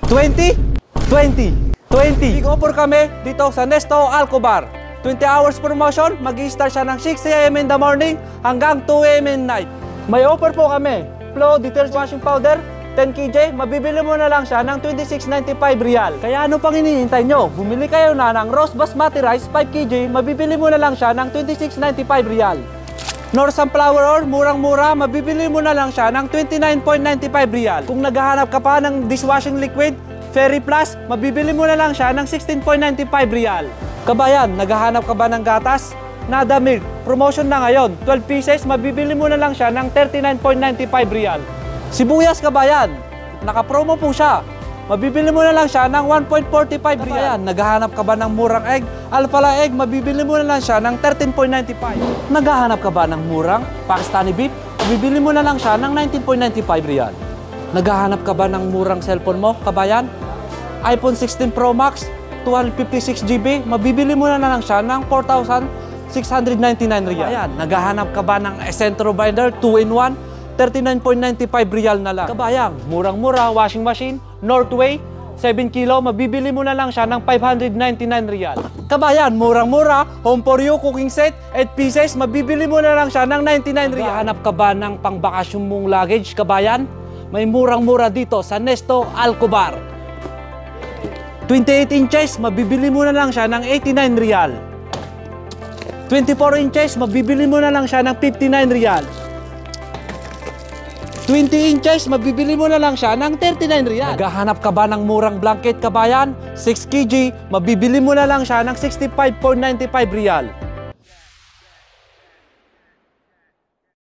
20? 20. 20. Big offer kami dito sa Nesto Alcobar. 20 hours promotion, mag-i-start siya ng 6 AM in the morning hanggang 2 AM in night. May offer po kami. Flow detergent washing powder, 10 kg, mabibili mo na lang siya ng 26.95 real. Kaya ano pang hinihintay nyo? Bumili kayo na ng Roast Basmati Rice 5 kg, mabibili mo na lang siya ng 26.95 real. Nor Sunflower Oil, murang-mura, mabibili mo na lang siya ng 29.95 real. Kung naghahanap ka pa ng dishwashing liquid, Fairy Plus, mabibili mo na lang siya ng 16.95 real. Kabayan, naghahanap ka ba ng gatas? Nada Milk, promotion na ngayon, 12 pieces, mabibili mo na lang siya ng 39.95 real. Sibuyas kabayan, naka-promo po siya. Mabibili mo na lang siya ng 1.45 real. Naghahanap ka ba ng murang egg? Alphala egg, mabibili mo na lang siya ng 13.95. Naghahanap ka ba ng murang Pakistani beef? Mabibili mo na lang siya ng 19.95 real. Naghahanap ka ba ng murang cellphone mo, kabayan? iPhone 16 Pro Max, 256GB, mabibili mo na lang siya ng 4,699 real. Kabayan, naghahanap ka ba ng Essentro Binder 2-in-1? 39.95 real na lang. Kabayang, murang-mura washing machine, Northway, 7 kilo, mabibili mo na lang siya ng 599 real. Kabayan, murang-mura, Home for You cooking set, 8 pieces, mabibili mo na lang siya ng 99 real. Naghahanap ka ba ng pangbakasyon mong luggage, kabayan? May murang-mura dito sa Nesto Alcobar. 28 inches, mabibili mo na lang siya ng 89 real. 24 inches, mabibili mo na lang siya ng 59 real. 20 inches, mabibili mo na lang siya ng 39 real. Naghahanap ka ba ng murang blanket, kabayan? 6 kg, mabibili mo na lang siya ng 65.95 real.